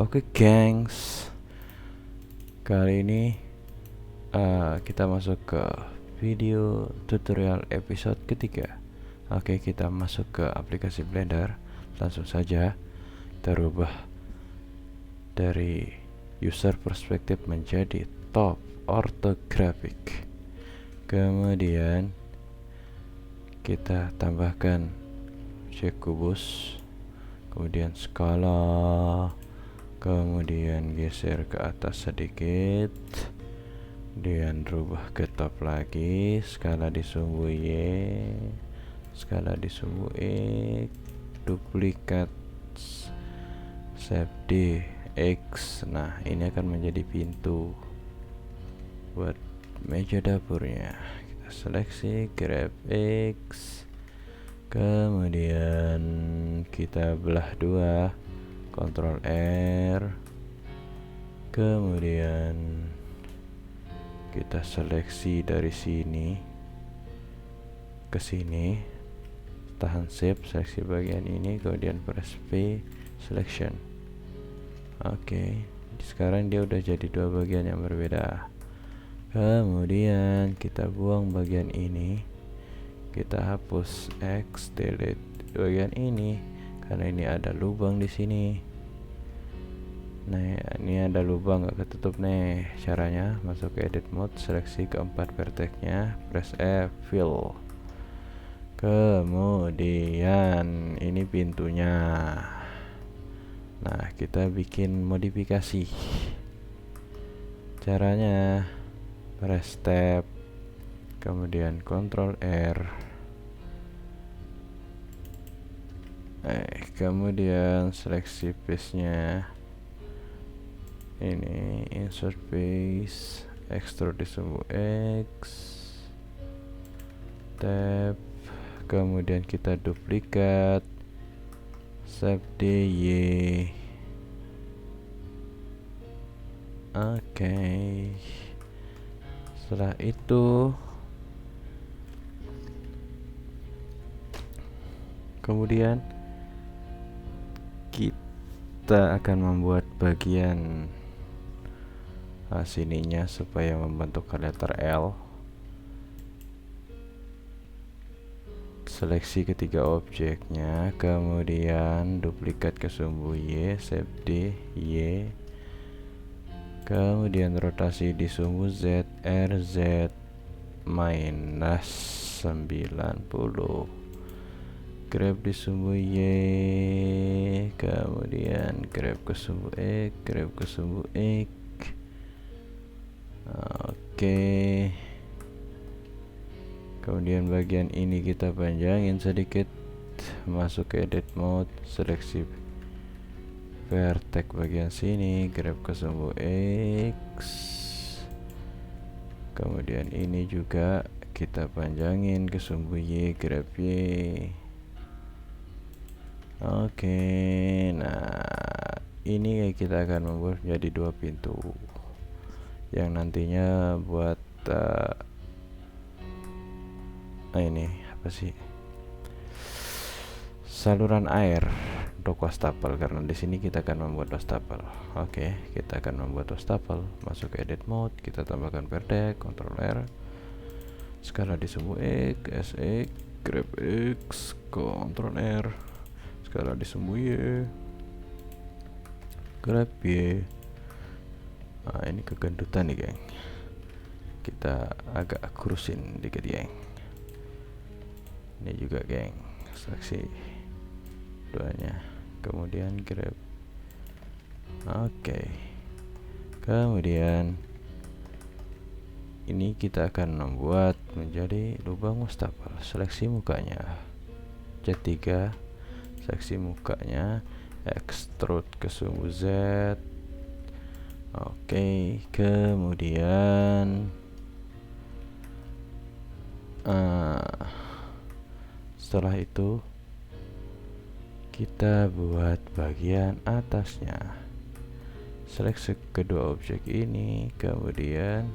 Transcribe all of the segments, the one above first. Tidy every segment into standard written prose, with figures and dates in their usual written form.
Oke gengs, kali ini kita masuk ke video tutorial episode ketiga. Oke, kita masuk ke aplikasi Blender. Langsung saja kita rubah dari user perspective menjadi top orthographic. Kemudian kita tambahkan objek kubus, kemudian skala, kemudian geser ke atas sedikit, kemudian rubah ke top lagi, skala di sumbu Y, skala di sumbu X, duplikat save di X. Nah, ini akan menjadi pintu buat meja dapurnya. Kita seleksi, grab X, kemudian kita belah dua, Ctrl R, kemudian kita seleksi dari sini ke sini, tahan shift, seleksi bagian ini, kemudian press P, selection. Oke, sekarang dia udah jadi dua bagian yang berbeda. Kemudian kita buang bagian ini, kita hapus X, delete bagian ini karena ini ada lubang di sini. Nah, ini ada lubang gak ketutup nih. Caranya masuk ke edit mode, seleksi keempat vertexnya, press F, fill. Kemudian ini pintunya. Nah, kita bikin modifikasi. Caranya press tab, kemudian Ctrl R, kemudian seleksi face-nya, ini insert face, extrude di sumbu X, tab, kemudian kita duplikat, save di Y. Oke, setelah itu kemudian kita akan membuat bagian sininya supaya membentuk letter L. Seleksi ketiga objeknya, kemudian duplikat ke sumbu Y, save di Y, kemudian rotasi di sumbu Z, RZ minus 90, grab di sumbu Y, kemudian grab ke sumbu X, grab ke sumbu X. Oke, kemudian bagian ini kita panjangin sedikit, masuk ke edit mode, seleksi vertex bagian sini, grab ke sumbu X, kemudian ini juga kita panjangin ke sumbu Y, grab Y. Oke, nah ini kita akan membuat menjadi dua pintu yang nantinya buat ini apa sih, saluran air untuk wastafel, karena di sini kita akan membuat wastafel. Oke, kita akan membuat wastafel. Masuk ke edit mode, kita tambahkan vertex, Ctrl R, skala di sumbu X, SX, grab X, Ctrl R, skala di sumbu Y, grab Y. Nah, ini kegendutan nih geng, kita agak kurusin dikit geng. Ini juga geng, seleksi duanya, kemudian grab. Oke, kemudian ini kita akan membuat menjadi lubang wastafel. Seleksi mukanya, Z3, seleksi mukanya, extrude ke sumbu Z. Oke, kemudian setelah itu kita buat bagian atasnya. Seleksi kedua objek ini, kemudian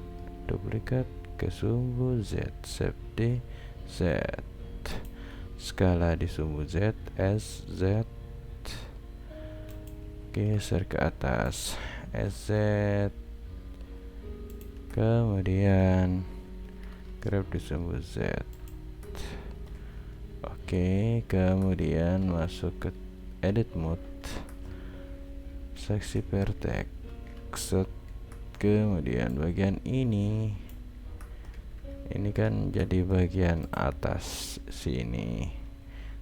duplikat ke sumbu Z, save di Z, skala di sumbu Z, SZ, geser ke atas, SZ, kemudian grab di sumbu Z. Oke, kemudian masuk ke edit mode, seleksi vertex, kemudian bagian ini kan jadi bagian atas sini.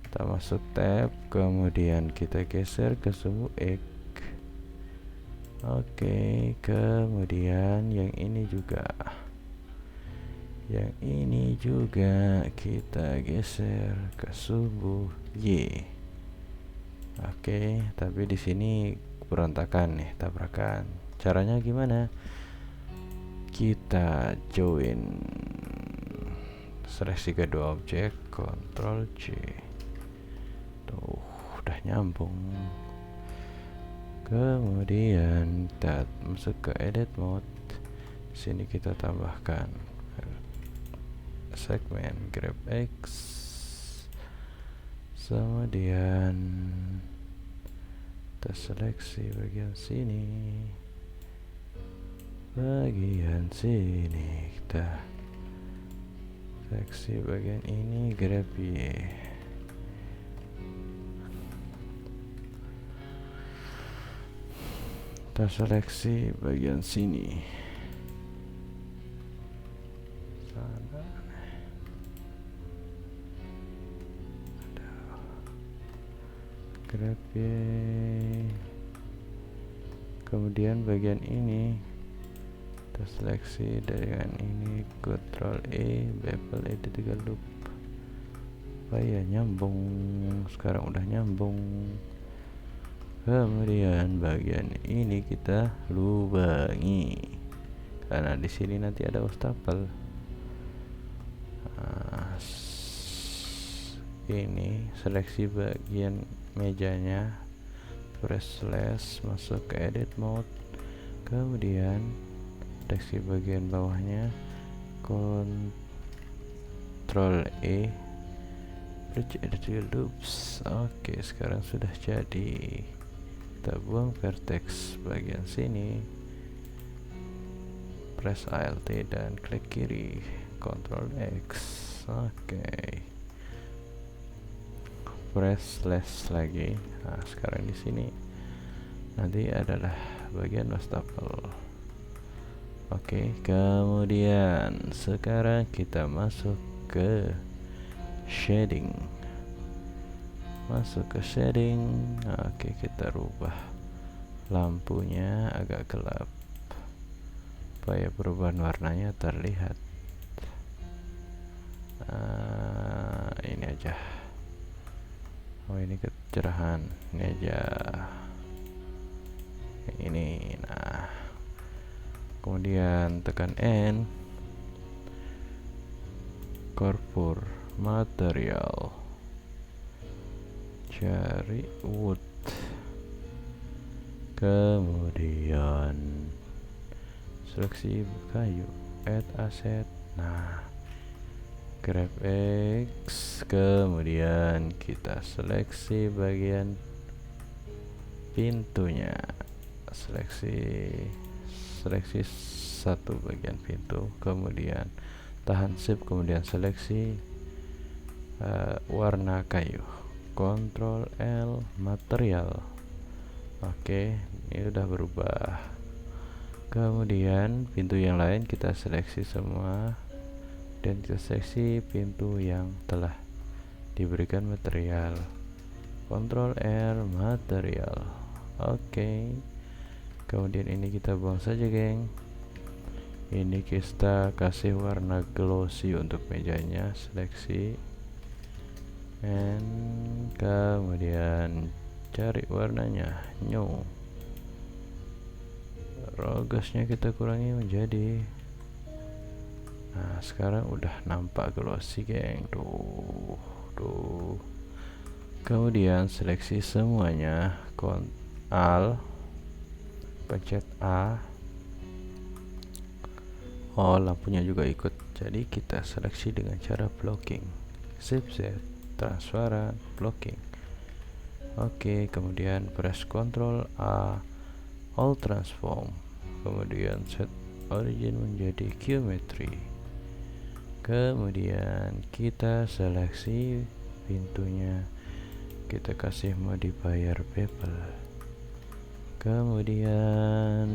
Kita masuk tab, kemudian kita geser ke sumbu X. Oke, kemudian yang ini juga kita geser ke sumbu Y. Oke, tapi di sini berantakan nih, tabrakan. Caranya gimana? Kita join, seleksi kedua objek, Ctrl C. Tuh, udah nyambung. Kemudian kita masuk ke edit mode. Sini kita tambahkan segmen grab X. Kemudian kita seleksi bagian sini. Kita seleksi bagian ini, grab Y. Kita seleksi bagian sini, sana. Grab Y. Kemudian bagian ini kita seleksi dengan ini, Ctrl E, bevel edit 3 loop. Ya nyambung, sekarang udah nyambung. Kemudian bagian ini kita lubangi, karena di sini nanti ada wastafel. Ini seleksi bagian mejanya, press slash, masuk ke edit mode, kemudian seleksi bagian bawahnya, Ctrl E, bridge edit loops. Oke, sekarang sudah jadi. Kita buang vertex bagian sini, press Alt dan klik kiri, Ctrl X. Oke, press slash lagi. Nah, sekarang di sini nanti adalah bagian wastafel. Oke, kemudian sekarang kita masuk ke shading. Oke, kita rubah lampunya agak gelap supaya perubahan warnanya terlihat. Ini aja. Ini kecerahan. Ini aja. Ini. Nah, kemudian tekan N, Corpur material, cari wood, kemudian seleksi kayu, add asset. Nah, grab X, kemudian kita seleksi bagian pintunya, seleksi satu bagian pintu, kemudian tahan shift, kemudian seleksi warna kayu, Ctrl L, material. Oke, ini udah berubah. Kemudian pintu yang lain kita seleksi semua, dan kita seleksi pintu yang telah diberikan material, Ctrl R, material. Oke, kemudian ini kita buang saja, geng. Ini kita kasih warna glossy untuk mejanya, seleksi, dan kemudian cari warnanya, new. Rogosnya kita kurangi menjadi. Nah, sekarang udah nampak glossy, geng. Tuh. Kemudian seleksi semuanya, Alt, pencet A. Oh, lampunya juga ikut. Jadi kita seleksi dengan cara blocking, Shift Z, transparan, blocking. Oke, kemudian press Ctrl A, All Transform, kemudian set origin menjadi geometry. Kemudian kita seleksi pintunya, kita kasih modifier bevel. Kemudian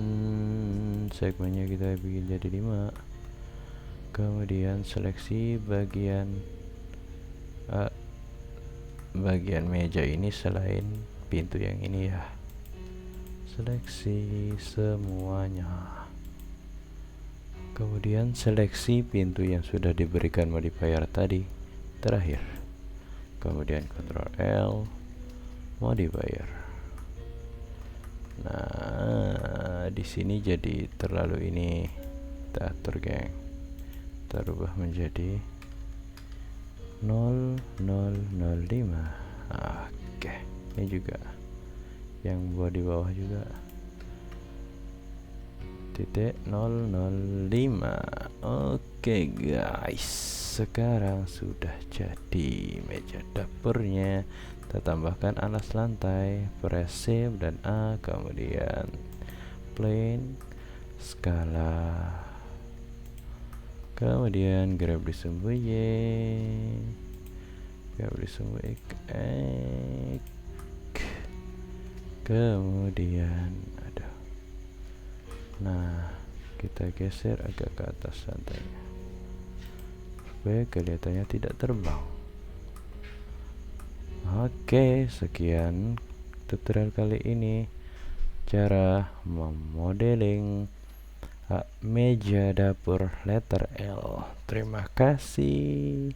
segmennya kita bikin jadi 5. Kemudian seleksi bagian meja ini selain pintu yang ini ya. Seleksi semuanya. Kemudian seleksi pintu yang sudah diberikan modifier tadi terakhir. Kemudian Ctrl L, modifier. Nah, di sini jadi terlalu ini. Kita atur, geng. Kita rubah menjadi 0005. Oke, ini juga yang buat di bawah juga titik 005. Oke guys, sekarang sudah jadi meja dapurnya. Kita tambahkan alas lantai, press Shift dan A, kemudian plane, skala, kemudian grab di sumbu Y, grab di sumbu X, kemudian nah, kita geser agak ke atas lantainya supaya kelihatannya tidak terbang. Oke, sekian tutorial kali ini, cara memodeling meja dapur letter L. Terima kasih.